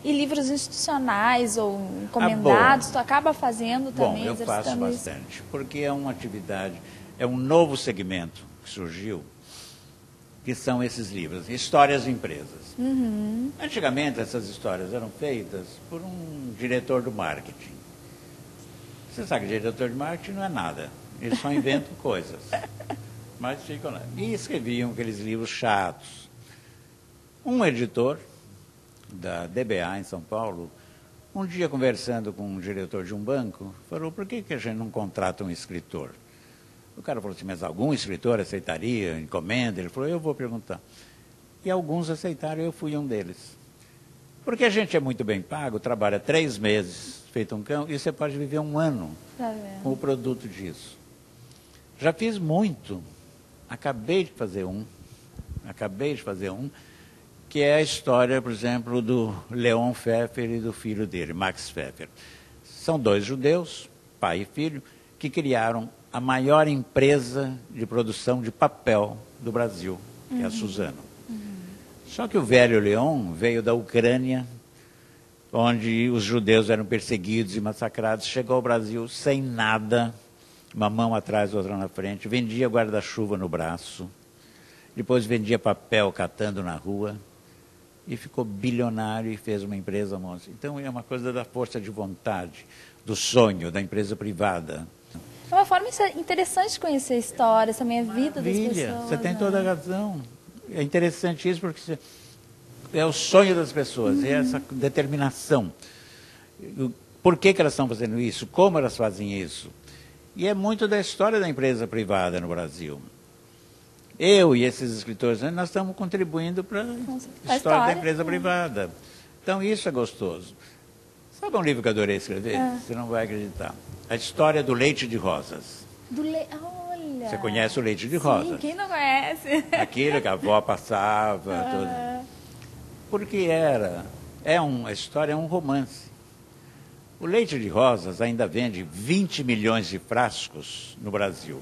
E livros institucionais ou encomendados, tu acaba fazendo também? Bom, eu faço bastante, porque é uma atividade, é um novo segmento que surgiu, que são esses livros, histórias de empresas. Antigamente, essas histórias eram feitas por um diretor do marketing. Você sabe que diretor de marketing não é nada, eles só inventam coisas, mas ficam lá. E escreviam aqueles livros chatos. Um editor da DBA em São Paulo, um dia conversando com um diretor de um banco, falou, por que a gente não contrata um escritor? O cara falou assim, mas algum escritor aceitaria, encomenda? Ele falou, eu vou perguntar. E alguns aceitaram, eu fui um deles. Porque a gente é muito bem pago, trabalha 3 meses, feito um cão, e você pode viver um ano com o produto disso. Já fiz muito, acabei de fazer um, que é a história, por exemplo, do Leon Pfeffer e do filho dele, Max Pfeffer. São 2 judeus, pai e filho, que criaram a maior empresa de produção de papel do Brasil, que é a Suzano. Só que o velho Leon veio da Ucrânia, onde os judeus eram perseguidos e massacrados, chegou ao Brasil sem nada, uma mão atrás, outra na frente, vendia guarda-chuva no braço, depois vendia papel catando na rua, e ficou bilionário e fez uma empresa monstro. Então é uma coisa da força de vontade, do sonho, da empresa privada. É uma forma interessante de conhecer a história, também a vida das pessoas. Você tem toda a razão. É interessante isso porque é o sonho das pessoas, é essa determinação. Por que elas estão fazendo isso? Como elas fazem isso? E é muito da história da empresa privada no Brasil. Eu e esses escritores, nós estamos contribuindo para a história da empresa privada. Então, isso é gostoso. Sabe um livro que eu adorei escrever? Você não vai acreditar. A história do leite de rosas. Olha! Você conhece o leite de rosas? Sim, quem não conhece? Aquilo que a avó passava. Tudo. Porque a história é um romance. O leite de rosas ainda vende 20 milhões de frascos no Brasil.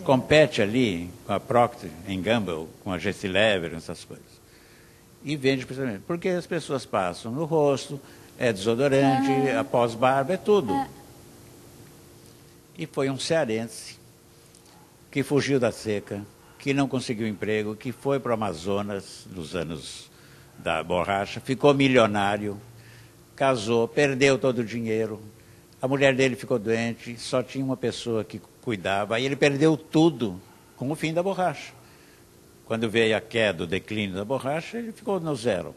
Compete ali com a Procter & Gamble, com a Gessilever, essas coisas. E vende precisamente. Porque as pessoas passam no rosto, é desodorante, após barba, é tudo. E foi um cearense que fugiu da seca, que não conseguiu emprego, que foi para o Amazonas nos anos da borracha, ficou milionário, casou, perdeu todo o dinheiro. A mulher dele ficou doente, só tinha uma pessoa que cuidava, aí ele perdeu tudo com o fim da borracha. Quando veio a queda, o declínio da borracha, ele ficou no zero.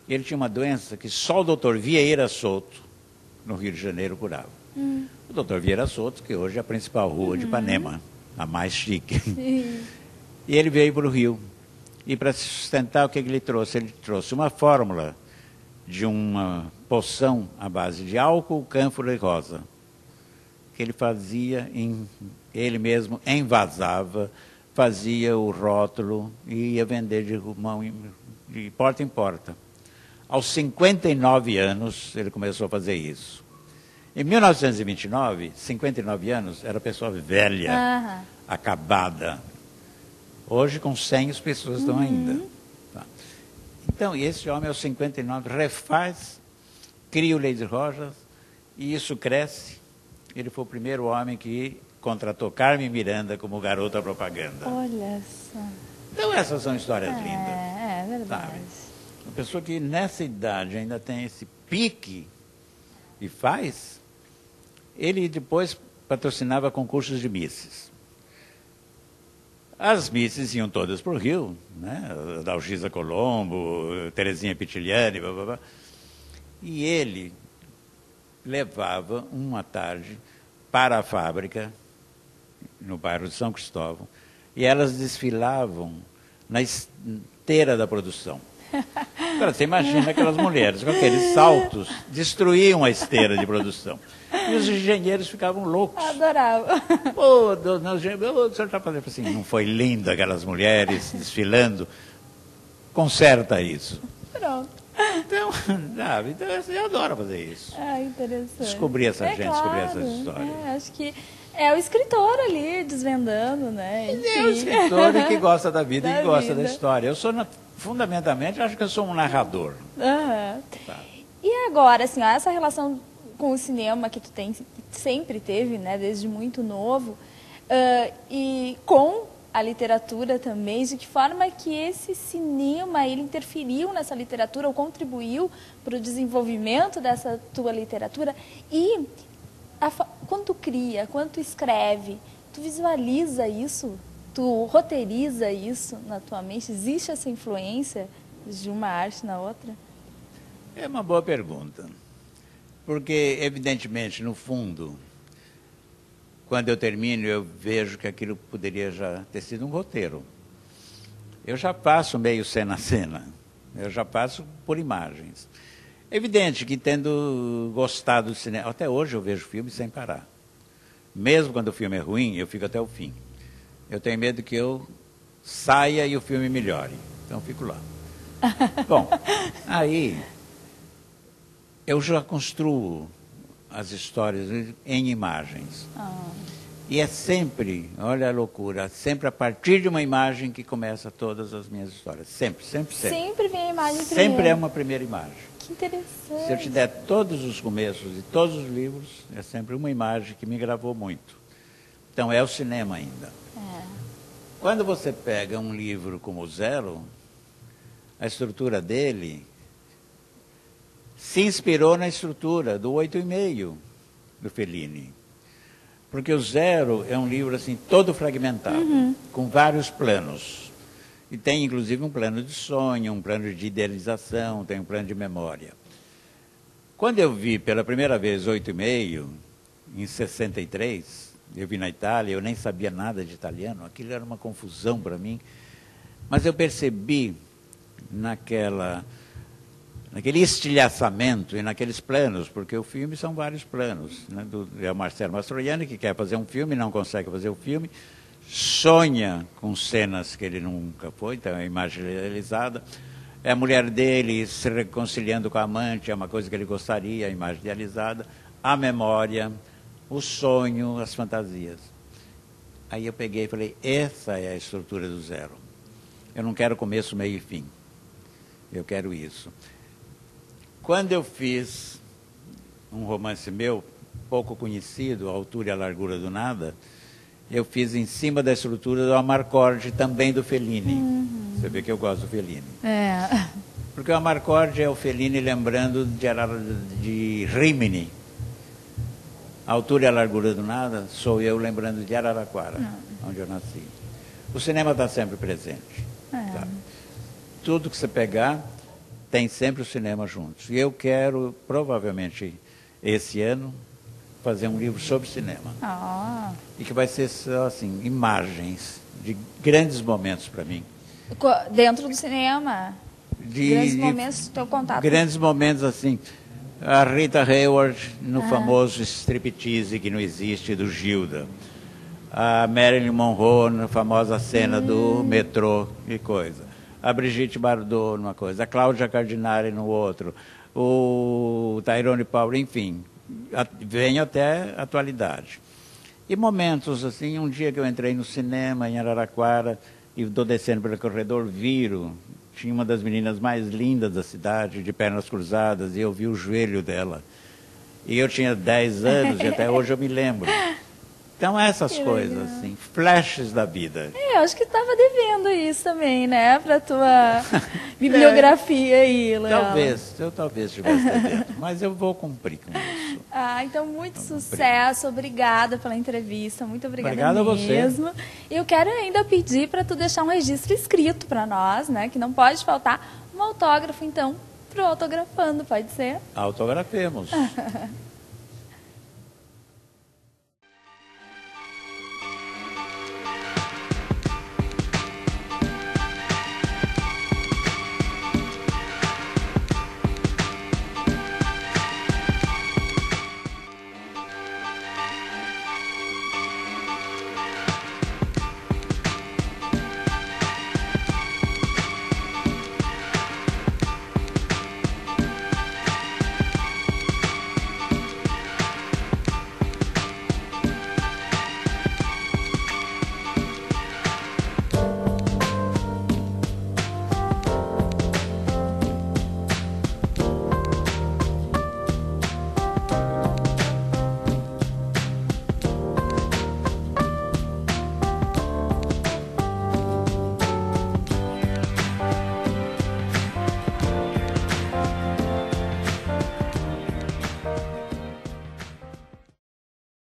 Ele tinha uma doença que só o doutor Vieira Souto, no Rio de Janeiro, curava. O doutor Vieira Souto, que hoje é a principal rua de Ipanema, a mais chique. E ele veio para o Rio. E para se sustentar, o que ele trouxe? Ele trouxe uma fórmula de uma poção à base de álcool, cânfora e rosa, que ele fazia, ele mesmo envasava, fazia o rótulo e ia vender de porta em porta. Aos 59 anos, ele começou a fazer isso. Em 1929, 59 anos, era pessoa velha, acabada. Hoje, com 100, as pessoas estão ainda. Tá. Então, esse homem, aos 59, refaz, cria o leite de rosas, e isso cresce. Ele foi o primeiro homem que contratou Carmen Miranda como garota propaganda. Olha só. Então, essas são histórias lindas. É verdade. Sabe? Uma pessoa que nessa idade ainda tem esse pique e faz, ele depois patrocinava concursos de misses. As misses iam todas para o Rio, né? Dalgisa Colombo, Terezinha Pitiliani, blá, blá, blá. E ele levava uma tarde para a fábrica, no bairro de São Cristóvão, e elas desfilavam na esteira da produção. Agora, você imagina aquelas mulheres com aqueles saltos, destruíam a esteira de produção. E os engenheiros ficavam loucos. Adorava. Pô, o senhor está fazendo assim, não foi lindo aquelas mulheres desfilando? Conserta isso. Pronto. Então, sabe, eu adoro fazer isso. Interessante. Descobrir essa gente, claro. descobrir essas histórias. Acho que é o escritor ali, desvendando, né? Enfim. É o escritor que gosta da vida e gosta da história. Eu sou, fundamentalmente, acho que eu sou um narrador. E agora, assim, ó, essa relação com o cinema que tu sempre teve, né, desde muito novo, e com a literatura também, de que forma que esse cinema ele interferiu nessa literatura ou contribuiu para o desenvolvimento dessa tua literatura? E quando tu cria, quando tu escreve, tu visualiza isso? Tu roteiriza isso na tua mente? Existe essa influência de uma arte na outra? É uma boa pergunta. Porque, evidentemente, no fundo, quando eu termino, eu vejo que aquilo poderia já ter sido um roteiro. Eu já passo meio cena a cena. Eu já passo por imagens. Evidente que, tendo gostado do cinema... Até hoje eu vejo filme sem parar. Mesmo quando o filme é ruim, eu fico até o fim. Eu tenho medo que eu saia e o filme melhore. Então, eu fico lá. Bom, aí eu já construo as histórias em imagens. E é sempre, olha a loucura, sempre a partir de uma imagem que começa todas as minhas histórias. Sempre, sempre, sempre. Sempre vem a imagem primeiro. Sempre primeiro. é uma primeira imagem. Que interessante. Se eu te der todos os começos de todos os livros, é sempre uma imagem que me gravou muito. Então, é o cinema ainda. Quando você pega um livro como o Zero, a estrutura dele se inspirou na estrutura do 8,5 do Fellini. Porque o Zero é um livro assim todo fragmentado, com vários planos. E tem inclusive um plano de sonho, um plano de idealização, tem um plano de memória. Quando eu vi pela primeira vez 8,5, em 63, eu vi na Itália, eu nem sabia nada de italiano, aquilo era uma confusão para mim. Mas eu percebi naquele estilhaçamento e naqueles planos, porque o filme são vários planos. Né? É o Marcello Mastroianni que quer fazer um filme, não consegue fazer o filme, sonha com cenas que ele nunca foi, então é a imagem idealizada. É a mulher dele se reconciliando com a amante, é uma coisa que ele gostaria, a imagem idealizada. A memória, o sonho, as fantasias. Aí eu peguei e falei, essa é a estrutura do Zero. Eu não quero começo, meio e fim. Eu quero isso. Quando eu fiz um romance meu, pouco conhecido, A Altura e a Largura do Nada, eu fiz em cima da estrutura do Amarcord, também do Fellini. Você vê que eu gosto do Fellini. Porque o Amarcord é o Fellini lembrando de Rimini. A Altura e a Largura do Nada sou eu lembrando de Araraquara, onde eu nasci. O cinema está sempre presente. Tá? Tudo que você pegar, tem sempre o cinema juntos. E eu quero, provavelmente, esse ano, fazer um livro sobre cinema. E que vai ser só, assim, imagens de grandes momentos para mim. Dentro do cinema? Grandes momentos do teu contato? Grandes momentos, assim. A Rita Hayworth no famoso striptease que não existe, do Gilda. A Marilyn Monroe na famosa cena do metrô e coisa. A Brigitte Bardot numa coisa. A Cláudia Cardinale no outro. O Tyrone Power, enfim. Venho até a atualidade. E momentos, assim, um dia que eu entrei no cinema em Araraquara e estou descendo pelo corredor, tinha uma das meninas mais lindas da cidade, de pernas cruzadas, e eu vi o joelho dela. E eu tinha 10 anos e até hoje eu me lembro. Então, essas coisas, assim, flashes da vida. Eu acho que estava devendo isso também, né? Para a tua bibliografia aí, Léo. Eu talvez estivesse devendo, mas eu vou cumprir com isso. Então, muito sucesso. Obrigada pela entrevista. Muito obrigada mesmo. A você. E eu quero ainda pedir para tu deixar um registro escrito para nós, né? Que não pode faltar um autógrafo, então, para o Autografando, pode ser? Autografemos.